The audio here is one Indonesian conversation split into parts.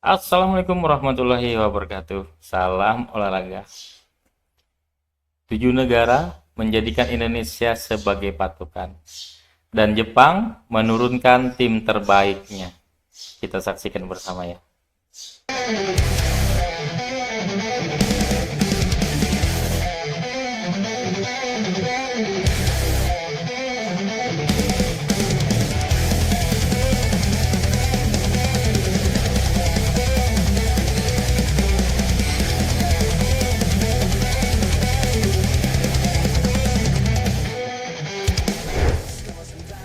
Assalamualaikum warahmatullahi wabarakatuh. Salam olahraga. 7 negara menjadikan Indonesia sebagai patokan. Dan Jepang menurunkan tim terbaiknya. Kita saksikan bersama ya.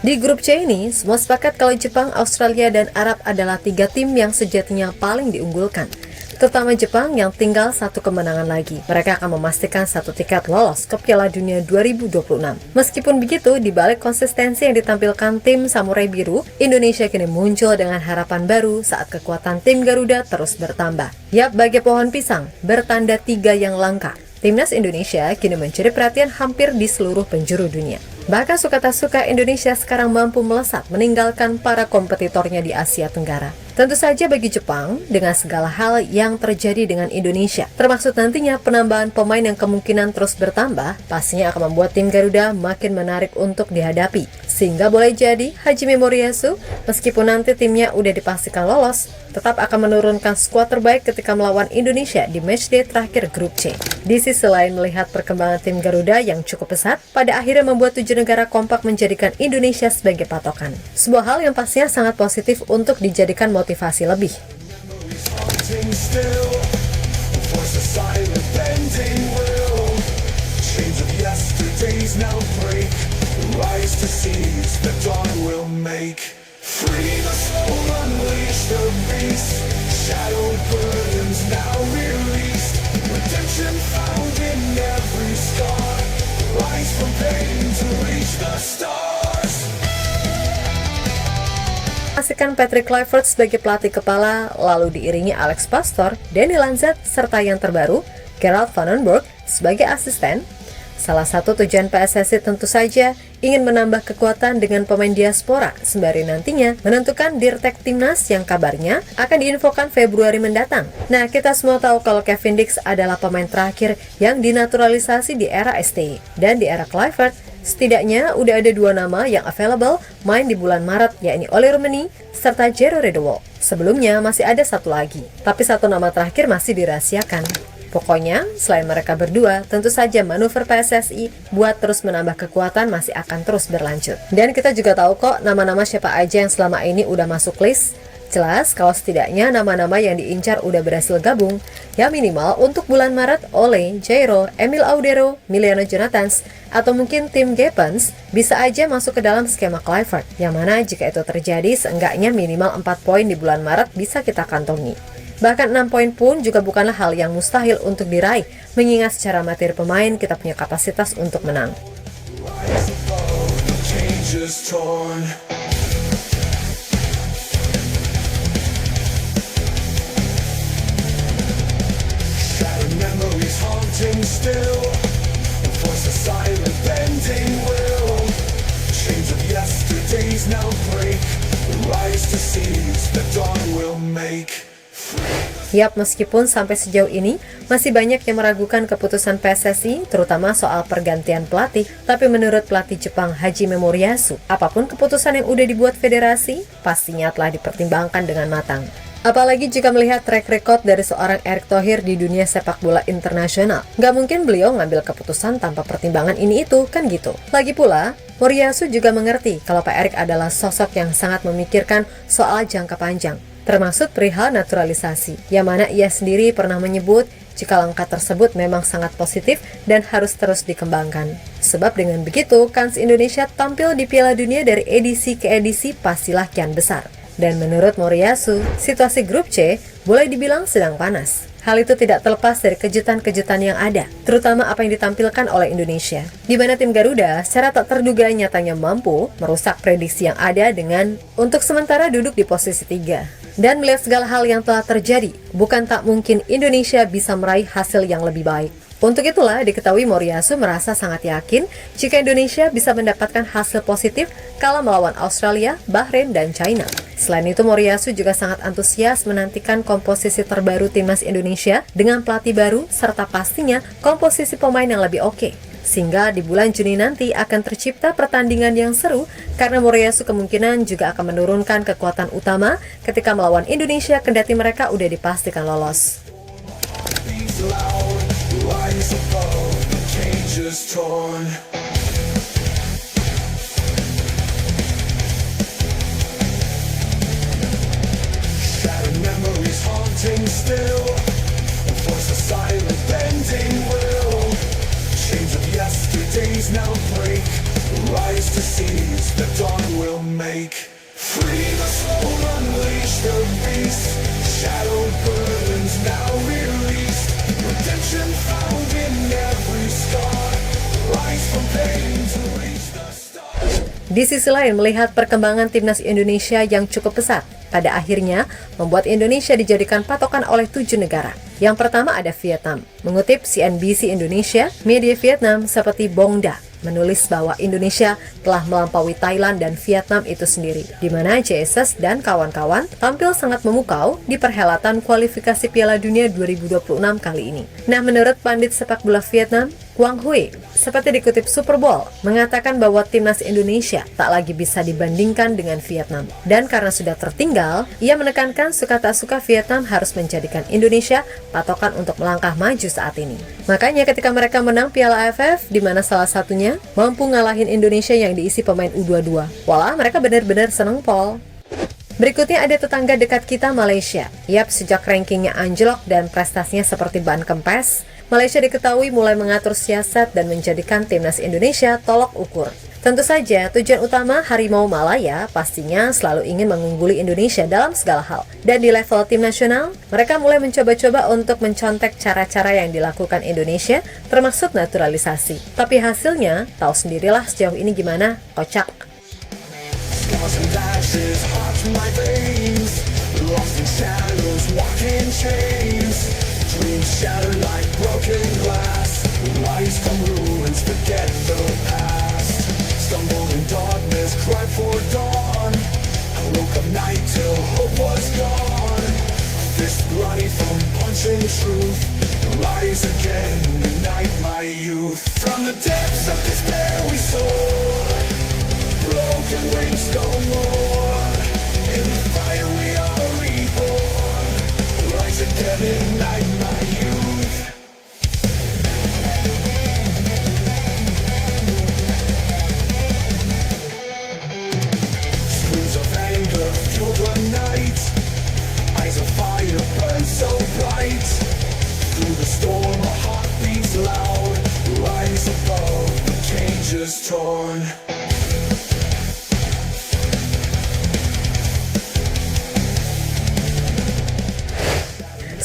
Di grup C ini, semua sepakat kalau Jepang, Australia, dan Arab adalah 3 tim yang sejatinya paling diunggulkan. Terutama Jepang yang tinggal 1 kemenangan lagi. Mereka akan memastikan 1 tiket lolos ke Piala Dunia 2026. Meskipun begitu, di balik konsistensi yang ditampilkan tim Samurai Biru, Indonesia kini muncul dengan harapan baru saat kekuatan tim Garuda terus bertambah. Yap, bagai pohon pisang, bertanda 3 yang langka. Timnas Indonesia kini mencuri perhatian hampir di seluruh penjuru dunia. Bahkan suka tak suka Indonesia sekarang mampu melesat meninggalkan para kompetitornya di Asia Tenggara. Tentu saja bagi Jepang, dengan segala hal yang terjadi dengan Indonesia, termasuk nantinya penambahan pemain yang kemungkinan terus bertambah, pastinya akan membuat tim Garuda makin menarik untuk dihadapi. Sehingga boleh jadi Hajime Moriyasu, meskipun nanti timnya udah dipastikan lolos, tetap akan menurunkan skuad terbaik ketika melawan Indonesia di matchday terakhir grup C. Di sisi lain, melihat perkembangan tim Garuda yang cukup pesat, pada akhirnya membuat 7 negara kompak menjadikan Indonesia sebagai patokan. Sebuah hal yang pastinya sangat positif untuk dijadikan motivasi lebih. Pastikan Patrick Kluivert sebagai pelatih kepala, lalu diiringi Alex Pastoor, Danny Lanzat, serta yang terbaru, Gerald Van den Berg sebagai asisten. Salah satu tujuan PSSI tentu saja ingin menambah kekuatan dengan pemain diaspora, sembari nantinya menentukan dirtek timnas yang kabarnya akan diinfokan Februari mendatang. Nah, kita semua tahu kalau Kevin Dix adalah pemain terakhir yang dinaturalisasi di era STI. Dan di era Kluivert, setidaknya udah ada 2 nama yang available main di bulan Maret, yakni Oli Rummenigge serta Jero Redewald. Sebelumnya masih ada 1 lagi, tapi 1 nama terakhir masih dirahasiakan. Pokoknya, selain mereka berdua, tentu saja manuver PSSI buat terus menambah kekuatan masih akan terus berlanjut. Dan kita juga tahu kok nama-nama siapa aja yang selama ini udah masuk list. Jelas kalau setidaknya nama-nama yang diincar udah berhasil gabung, ya minimal untuk bulan Maret Ole, Jairo, Emil Audero, Miliano Jonathans, atau mungkin tim Gepens bisa aja masuk ke dalam skema Kluivert, yang mana jika itu terjadi seenggaknya minimal 4 poin di bulan Maret bisa kita kantongi. Bahkan 6 poin pun juga bukanlah hal yang mustahil untuk diraih, mengingat secara materi pemain kita punya kapasitas untuk menang. Yap, meskipun sampai sejauh ini masih banyak yang meragukan keputusan PSSI, terutama soal pergantian pelatih, tapi menurut pelatih Jepang Hajime Moriyasu, apapun keputusan yang udah dibuat federasi, pastinya telah dipertimbangkan dengan matang. Apalagi jika melihat track record dari seorang Erick Thohir di dunia sepak bola internasional. Nggak mungkin beliau ngambil keputusan tanpa pertimbangan ini itu, kan gitu. Lagi pula, Moriyasu juga mengerti kalau Pak Erick adalah sosok yang sangat memikirkan soal jangka panjang, termasuk perihal naturalisasi, yang mana ia sendiri pernah menyebut jika langkah tersebut memang sangat positif dan harus terus dikembangkan. Sebab dengan begitu, kans Indonesia tampil di Piala Dunia dari edisi ke edisi pastilah kian besar. Dan menurut Moriyasu, situasi grup C boleh dibilang sedang panas. Hal itu tidak terlepas dari kejutan-kejutan yang ada, terutama apa yang ditampilkan oleh Indonesia, di mana tim Garuda secara tak terduga nyatanya mampu merusak prediksi yang ada dengan untuk sementara duduk di posisi 3. Dan melihat segala hal yang telah terjadi, bukan tak mungkin Indonesia bisa meraih hasil yang lebih baik. Untuk itulah diketahui Moriyasu merasa sangat yakin jika Indonesia bisa mendapatkan hasil positif kala melawan Australia, Bahrain, dan China. Selain itu, Moriyasu juga sangat antusias menantikan komposisi terbaru timnas Indonesia dengan pelatih baru serta pastinya komposisi pemain yang lebih oke. Sehingga di bulan Juni nanti akan tercipta pertandingan yang seru karena Moriyasu kemungkinan juga akan menurunkan kekuatan utama ketika melawan Indonesia kendati mereka udah dipastikan lolos. Rise above, the cage is torn. Shattered memories haunting still, a voice of silent bending will. Chains of yesterdays now break, rise to seize the dawn will make. Free the soul, unleash the beast, shadow burns now released. Redemption found in every scar, rise from pain to reach the stars. Di sisi lain, melihat perkembangan timnas Indonesia yang cukup pesat, pada akhirnya membuat Indonesia dijadikan patokan oleh 7 negara. Yang pertama ada Vietnam. Mengutip CNBC Indonesia, media Vietnam seperti Bongda menulis bahwa Indonesia telah melampaui Thailand dan Vietnam itu sendiri, di mana JSS dan kawan-kawan tampil sangat memukau di perhelatan kualifikasi Piala Dunia 2026 kali ini. Nah, menurut pandit sepak bola Vietnam, Quang Huy, seperti dikutip Super Bowl, mengatakan bahwa timnas Indonesia tak lagi bisa dibandingkan dengan Vietnam. Dan karena sudah tertinggal, ia menekankan suka tak suka Vietnam harus menjadikan Indonesia patokan untuk melangkah maju saat ini. Makanya ketika mereka menang Piala AFF, di mana salah satunya mampu ngalahin Indonesia yang diisi pemain U22. Walah, mereka benar-benar seneng, Pol. Berikutnya ada tetangga dekat kita, Malaysia. Yap, sejak rankingnya anjlok dan prestasinya seperti ban kempes, Malaysia diketahui mulai mengatur siasat dan menjadikan timnas Indonesia tolok ukur. Tentu saja, tujuan utama Harimau Malaya pastinya selalu ingin mengungguli Indonesia dalam segala hal. Dan di level tim nasional, mereka mulai mencoba-coba untuk mencontek cara-cara yang dilakukan Indonesia, termasuk naturalisasi. Tapi hasilnya, tahu sendirilah sejauh ini gimana, kocak. Scars and ashes hot to my veins, lost in shadows, walking chains. Dreams shattered like broken glass, rise from ruins, forget the past. Stumbled in darkness, cried for dawn. I woke up night till hope was gone. Fist bloody from punching truth, rise again, ignite my youth. From the depths of despair we soar, broken wings no more. In the fire we are reborn, rise again, ignite my youth. Screams of anger fuel the night, eyes of fire burn so bright. Through the storm a heart beats loud, rise above, the cage is torn.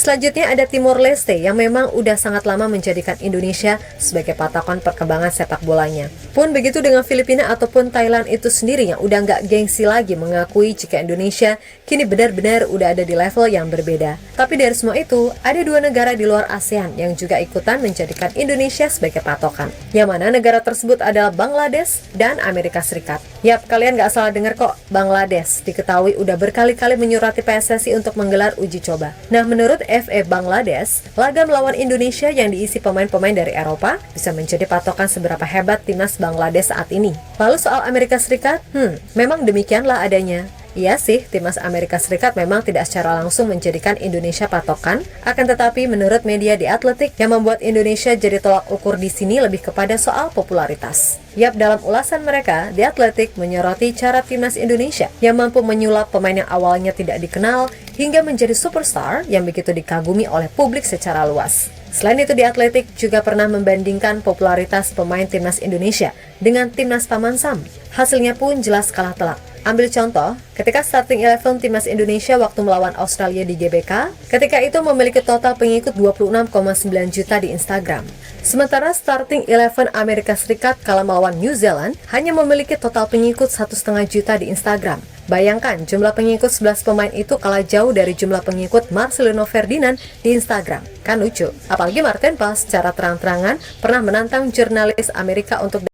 Selanjutnya ada Timor Leste yang memang udah sangat lama menjadikan Indonesia sebagai patokan perkembangan sepak bolanya. Pun begitu dengan Filipina ataupun Thailand itu sendiri yang udah nggak gengsi lagi mengakui jika Indonesia kini benar-benar udah ada di level yang berbeda. Tapi dari semua itu, ada 2 negara di luar ASEAN yang juga ikutan menjadikan Indonesia sebagai patokan. Yang mana negara tersebut adalah Bangladesh dan Amerika Serikat. Yap, kalian nggak salah dengar kok, Bangladesh diketahui udah berkali-kali menyurati PSSI untuk menggelar uji coba. Nah, menurut FA Bangladesh, laga melawan Indonesia yang diisi pemain-pemain dari Eropa bisa menjadi patokan seberapa hebat timnas Bangladesh saat ini. Lalu soal Amerika Serikat, memang demikianlah adanya. Iya sih, timnas Amerika Serikat memang tidak secara langsung menjadikan Indonesia patokan, akan tetapi menurut media The Athletic, yang membuat Indonesia jadi tolak ukur di sini lebih kepada soal popularitas. Yap, dalam ulasan mereka, The Athletic menyoroti cara timnas Indonesia yang mampu menyulap pemain yang awalnya tidak dikenal hingga menjadi superstar yang begitu dikagumi oleh publik secara luas. Selain itu, The Athletic juga pernah membandingkan popularitas pemain timnas Indonesia dengan timnas Paman Sam. Hasilnya pun jelas kalah telak. Ambil contoh, ketika starting 11 timnas Indonesia waktu melawan Australia di GBK, ketika itu memiliki total pengikut 26,9 juta di Instagram. Sementara starting 11 Amerika Serikat kala melawan New Zealand hanya memiliki total pengikut 1,5 juta di Instagram. Bayangkan jumlah pengikut 11 pemain itu kalah jauh dari jumlah pengikut Marcelino Ferdinand di Instagram. Kan lucu. Apalagi Martin Paes secara terang-terangan pernah menantang jurnalis Amerika untuk